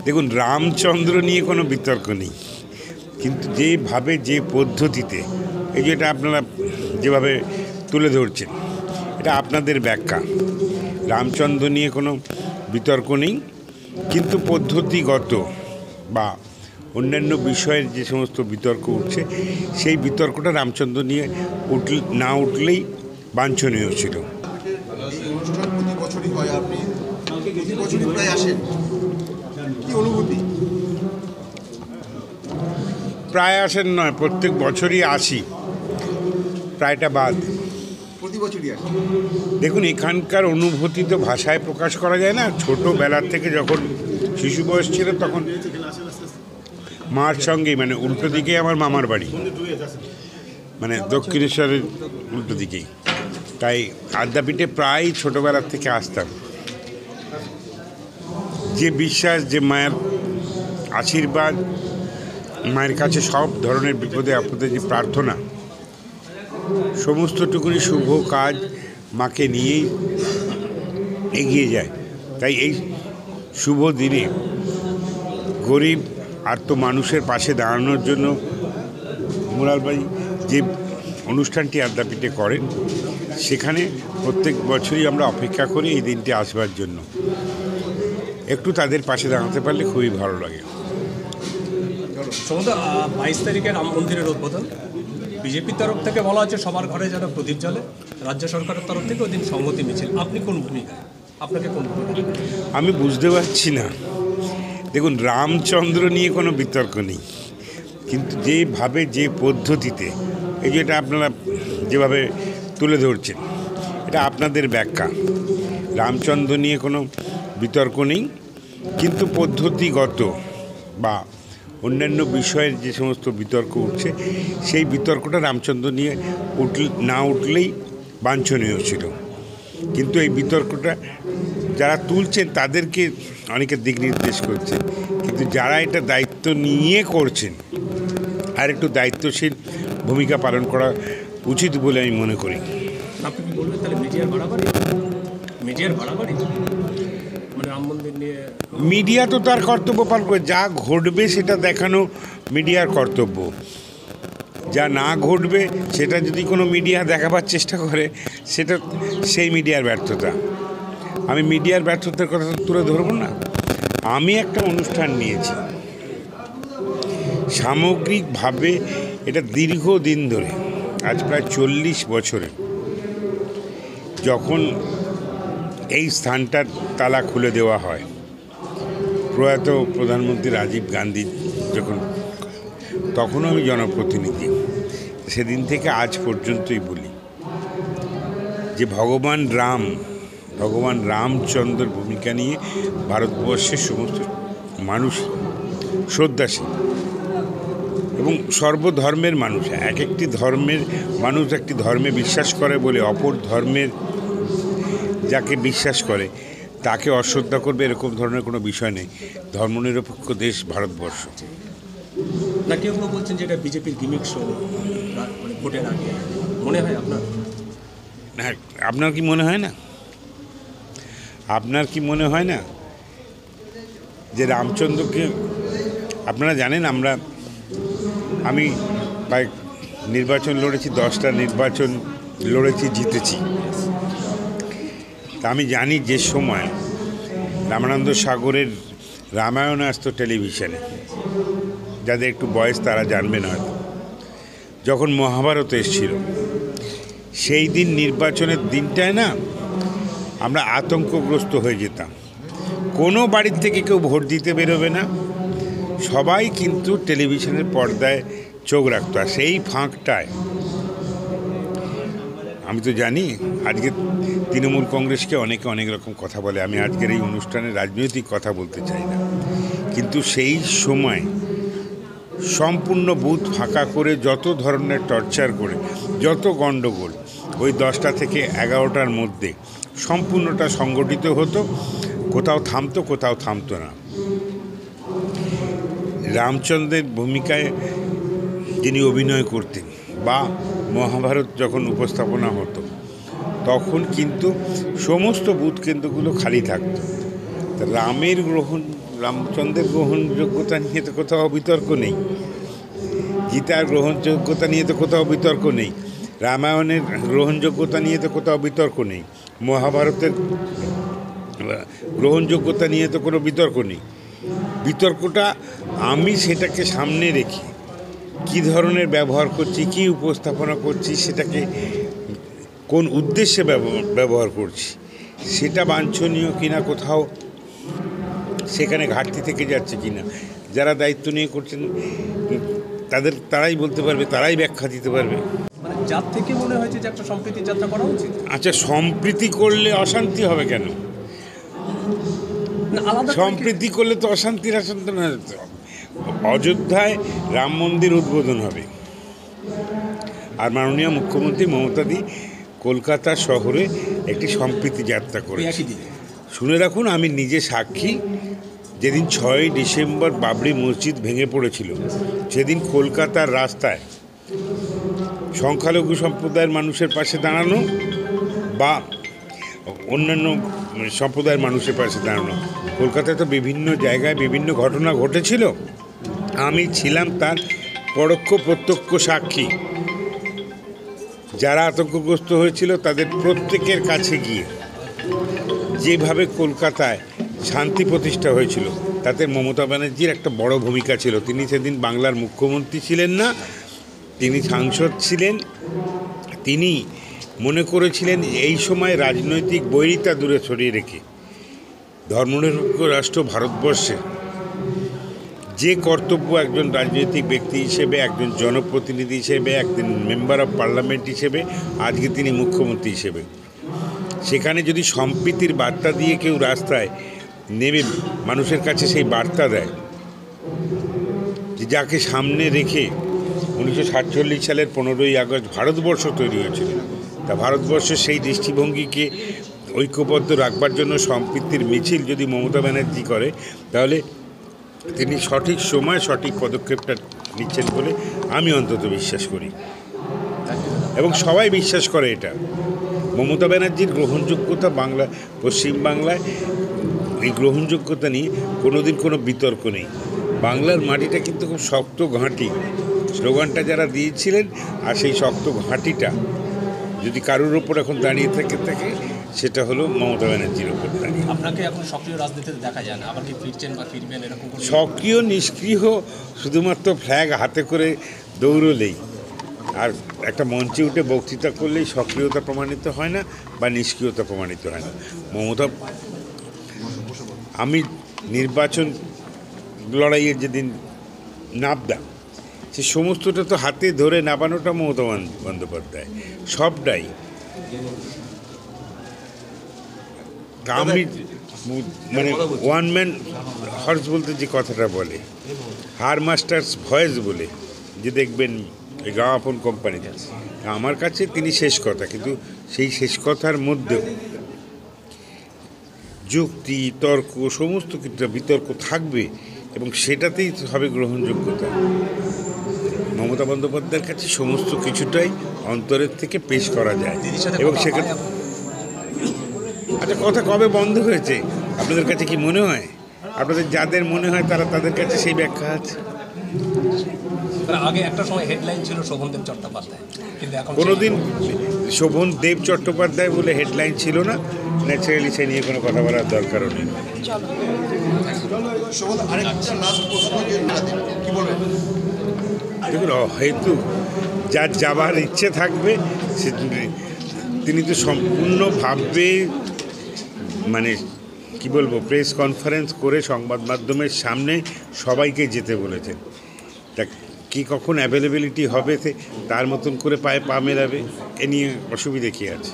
দেখুন, রামচন্দ্র নিয়ে কোনো বিতর্ক নেই, কিন্তু যেভাবে যে পদ্ধতিতে এই যেটা আপনারা যেভাবে তুলে ধরছেন, এটা আপনাদের ব্যাখ্যা। রামচন্দ্র নিয়ে কোনো বিতর্ক নেই, কিন্তু পদ্ধতিগত বা অন্যান্য বিষয়ের যে সমস্ত বিতর্ক উঠছে, সেই বিতর্কটা রামচন্দ্র নিয়ে না উঠলেই বাঞ্ছনীয় ছিল। প্রায় আসেন নয়, প্রত্যেক বছরই আসি, প্রায়টা বাদ। দেখুন, এখানকার অনুভূতি তো ভাষায় প্রকাশ করা যায় না। ছোটোবেলার থেকে যখন শিশু বয়স ছিল তখন মার সঙ্গেই, মানে উল্টো দিকেই আমার মামার বাড়ি, মানে দক্ষিণেশ্বরের উল্টো দিকেই, তাই আদ্যাপীঠে প্রায় ছোটোবেলার থেকে আসতাম। যে বিশ্বাস, যে মায়ের আশীর্বাদ, মায়ের কাছে সব ধরনের বিপদে আপদে যে প্রার্থনা, সমস্তটুকুনি শুভ কাজ মাকে নিয়েই এগিয়ে যায়। তাই এই শুভ দিনে গরিব আর্ত মানুষের পাশে দাঁড়ানোর জন্য মুরালবাই যে অনুষ্ঠানটি আদ্যাপীঠে করেন, সেখানে প্রত্যেক বছরই আমরা অপেক্ষা করি এই দিনটি আসবার জন্য। একটু তাদের পাশে দাঁড়াতে পারলে খুবই ভালো লাগে। 22 তারিখে রাম মন্দিরের উদ্বোধন, বিজেপির তরফ থেকে বলা হচ্ছে সবার ঘরে যেন প্রদীপ জ্বলে, রাজ্য সরকারের তরফ থেকে ওই দিন সংহতি মিছিল। আপনি কোন ভূমিকা, আপনাকে কোন ভূমিকা? আমি বুঝতে পারছি না। দেখুন, রামচন্দ্র নিয়ে কোনো বিতর্ক নেই, কিন্তু যেভাবে যে পদ্ধতিতে এই যেটা আপনারা যেভাবে তুলে ধরছেন, এটা আপনাদের ব্যাখ্যা। রামচন্দ্র নিয়ে কোনো বিতর্ক নেই, কিন্তু পদ্ধতিগত বা অন্যান্য বিষয়ের যে সমস্ত বিতর্ক উঠছে, সেই বিতর্কটা রামচন্দ্র নিয়ে না উঠলেই বাঞ্ছনীয় ছিল। কিন্তু এই বিতর্কটা যারা তুলছেন তাদেরকে অনেকে দিক নির্দেশ করছে, কিন্তু যারা এটা দায়িত্ব নিয়ে করছেন আর একটু দায়িত্বশীল ভূমিকা পালন করা উচিত বলে আমি মনে করি। আপনি কি বলবেন তাহলে মিডিয়ার বাড়াবাড়ি মানে রাম মন্দির নিয়ে? মিডিয়া তো তার কর্তব্য পালন করে, যা ঘটবে সেটা দেখানো মিডিয়ার কর্তব্য। যা না ঘটবে সেটা যদি কোনো মিডিয়া দেখাবার চেষ্টা করে, সেটা সেই মিডিয়ার ব্যর্থতা। আমি মিডিয়ার ব্যর্থতার কথা তুলে ধরব না। আমি একটা অনুষ্ঠান নিয়েছি, সামগ্রিকভাবে এটা দীর্ঘদিন ধরে, আজ প্রায় 40 বছরে, যখন এই স্থানটার তালা খুলে দেওয়া হয় প্রয়াত প্রধানমন্ত্রী রাজীব গান্ধী যখন, তখনও আমি জনপ্রতিনিধি। সেদিন থেকে আজ পর্যন্তই বলি যে ভগবান রামচন্দ্রের ভূমিকা নিয়ে ভারতবর্ষের সমস্ত মানুষ শ্রদ্ধাশীল এবং সর্বধর্মের মানুষ। এক একটি ধর্মের মানুষ একটি ধর্মে বিশ্বাস করে বলে অপর ধর্মের যাকে বিশ্বাস করে তাকে অশ্রদ্ধা করবে, এরকম ধরনের কোনো বিষয় নেই। ধর্মনিরপেক্ষ দেশ ভারতবর্ষ। না, কেউ কেউ বলছেন যে এটা বিজেপির গিমিক শো, মানে ভোটের আগে। মনে হয় আপনার? হ্যাঁ, আপনার কি মনে হয় না যে রামচন্দ্রকে, আপনারা জানেন আমি প্রায় নির্বাচন লড়েছি, 10টা নির্বাচন লড়েছি, জিতেছি। তা আমি জানি যে সময় রামানন্দ সাগরের রামায়ণ আসতো টেলিভিশনে, যাদের একটু বয়স তারা জানবেন হয়তো, যখন মহাভারত এসেছিল, সেই দিন নির্বাচনের দিনটায় না আমরা আতঙ্কগ্রস্ত হয়ে যেতাম। কোনো বাড়ির থেকে কেউ ভোট দিতে বেরোবে না, সবাই কিন্তু টেলিভিশনের পর্দায় চোখ রাখতো। আর সেই ফাঁকটায় আমি তো জানি আজকে তৃণমূল কংগ্রেসকে অনেকে অনেক রকম কথা বলে, আমি আজকের এই অনুষ্ঠানে রাজনৈতিক কথা বলতে চাই না, কিন্তু সেই সময় সম্পূর্ণ বুথ ফাঁকা করে, যত ধরনের টর্চার করে, যত গণ্ডগোল, ওই 10টা থেকে 11টার মধ্যে সম্পূর্ণটা সংগঠিত হতো। কোথাও থামতো না। রামচন্দ্রের ভূমিকায় যিনি অভিনয় করতেন বা মহাভারত যখন উপস্থাপনা হতো, তখন কিন্তু সমস্ত বুথ কেন্দ্রগুলো খালি থাকত। রামচন্দ্রের গ্রহণযোগ্যতা নিয়ে তো কোথাও বিতর্ক নেই, গীতার গ্রহণযোগ্যতা নিয়ে তো কোথাও বিতর্ক নেই, রামায়ণের গ্রহণযোগ্যতা নিয়ে তো কোথাও বিতর্ক নেই, মহাভারতের গ্রহণযোগ্যতা নিয়ে তো কোনো বিতর্ক নেই। বিতর্কটা আমি সেটাকে সামনে রেখে কী ধরনের ব্যবহার করছি, কী উপস্থাপনা করছি, সেটাকে কোন উদ্দেশ্যে ব্যবহার করছি, সেটা বাঞ্ছনীয় কিনা, কোথাও সেখানে ঘাটতি থেকে যাচ্ছে কিনা, যারা দায়িত্ব নিয়ে করছেন তারাই বলতে পারবে, তারাই ব্যাখ্যা দিতে পারবে। মানে যার থেকে মনে হয়েছে যে একটা সম্প্রীতির যাত্রা করা উচিত। আচ্ছা, সম্প্রীতি করলে অশান্তি হবে কেন? না, আলাদা করে কি- সম্প্রীতি করলে তো অশান্তির আশঙ্কা না। অযোধ্যায় রাম মন্দির উদ্বোধন হবে, আর মাননীয় মুখ্যমন্ত্রী মমতাদি কলকাতা শহরে একটি সম্প্রীতি যাত্রা করে। একই দিনে শুনে রাখুন, আমি নিজে সাক্ষী। যেদিন 6ই ডিসেম্বর বাবরি মসজিদ ভেঙে পড়েছিল, সেদিন কলকাতার রাস্তায় সংখ্যালঘু সম্প্রদায়ের মানুষের পাশে দাঁড়ানো বা অন্যান্য সম্প্রদায়ের মানুষের পাশে দাঁড়ানো, কলকাতায় তো বিভিন্ন জায়গায় বিভিন্ন ঘটনা ঘটেছিল, আমি ছিলাম তার পরোক্ষ প্রত্যক্ষ সাক্ষী। যারা আতঙ্কগ্রস্ত হয়েছিল তাদের প্রত্যেকের কাছে গিয়ে যেভাবে কলকাতায় শান্তি প্রতিষ্ঠা হয়েছিল, তাতে মমতা ব্যানার্জির একটা বড় ভূমিকা ছিল। তিনি সেদিন বাংলার মুখ্যমন্ত্রী ছিলেন না, তিনি সাংসদ ছিলেন। তিনি মনে করেছিলেন এই সময় রাজনৈতিক বৈরিতা দূরে সরিয়ে রেখে ধর্মনিরপেক্ষ রাষ্ট্র ভারতবর্ষে যে কর্তব্য একজন রাজনৈতিক ব্যক্তি হিসেবে, একজন জনপ্রতিনিধি হিসেবে, একজন মেম্বার অফ পার্লামেন্ট হিসেবে, আজকে তিনি মুখ্যমন্ত্রী হিসেবে, সেখানে যদি সম্প্রীতির বার্তা দিয়ে কেউ রাস্তায় নেমে মানুষের কাছে সেই বার্তা দেয়, যে যাকে সামনে রেখে 1947 সালের 15ই আগস্ট ভারতবর্ষ তৈরি হয়েছিল, তা ভারতবর্ষের সেই দৃষ্টিভঙ্গিকে ঐক্যবদ্ধ রাখবার জন্য সম্প্রীতির মিছিল যদি মমতা ব্যানার্জি করে, তাহলে তিনি সঠিক সময় সঠিক পদক্ষেপটা নিচ্ছেন বলে আমি অন্তত বিশ্বাস করি, এবং সবাই বিশ্বাস করে এটা। মমতা ব্যানার্জির গ্রহণযোগ্যতা পশ্চিমবাংলায় এই গ্রহণযোগ্যতা নিয়ে কোনোদিন কোনো বিতর্ক নেই। বাংলার মাটিটা কিন্তু খুব শক্ত ঘাঁটি, স্লোগানটা যারা দিয়েছিলেন, আর সেই শক্ত ঘাঁটিটা যদি কারোর ওপর এখন দাঁড়িয়ে থাকে সেটা হলো মমতা ব্যানার্জির ওপর দাঁড়িয়ে। আপনাকে এখন সক্রিয় রাজনীতিতে দেখা যায় না, আবার কি ফিরছেন বা ফিরবেন এরকম কোনো? সক্রিয় নিষ্ক্রিয় শুধুমাত্র ফ্ল্যাগ হাতে করে দৌড়লেই আর একটা মঞ্চে উঠে বক্তৃতা করলেই সক্রিয়তা প্রমাণিত হয় না বা নিষ্ক্রিয়তা প্রমাণিত হয় না। মমতা, আমি নির্বাচন লড়াইয়ের যেদিন নাবদাম, সে সমস্তটা তো হাতে ধরে নামানোটা মমতা বন্দ্যোপাধ্যায়, সবটাই। আমি মানে ওয়ান ম্যান হর্স বলতে যে কথাটা বলে, হার মাস্টার্স ভয়েস বলে, যে দেখবেন এই গাঁওয়াপন কোম্পানিতে, আমার কাছে তিনি শেষ কথা। কিন্তু সেই শেষ কথার মধ্যেও যুক্তি, তর্ক, সমস্ত কিছুটা বিতর্ক থাকবে, এবং সেটাতেই হবে গ্রহণযোগ্যতা। মমতা বন্দ্যোপাধ্যায়ের কাছে সমস্ত কিছুটাই অন্তরের থেকে পেশ করা যায়, এবং সেখানে আচ্ছা, কথা কবে বন্ধ হয়েছে আপনাদের কাছে কি মনে হয়? আপনাদের যাদের মনে হয় তাদের কাছে সেই ব্যাখ্যা আছে। আগে একটা সময় হেডলাইন ছিল শোভনদেব চট্টোপাধ্যায়, কিন্তু এখন কোনোদিন শোভনদেব চট্টোপাধ্যায় বলে হেডলাইন ছিল না। ন্যাচারালি সে নিয়ে কোনো কথা বলার দরকারও নেই। দেখুন, হয়তো যার যাবার ইচ্ছে থাকবে তিনি তো সম্পূর্ণভাবে মানে কি বলবো, প্রেস কনফারেন্স করে সংবাদ মাধ্যমের সামনে সবাইকে যেতে বলেছেন। তা কি কখন অ্যাভেলেবিলিটি হবে তার মতন করে পায়ে পা মেলাবে, এ নিয়ে অসুবিধে কী আছে?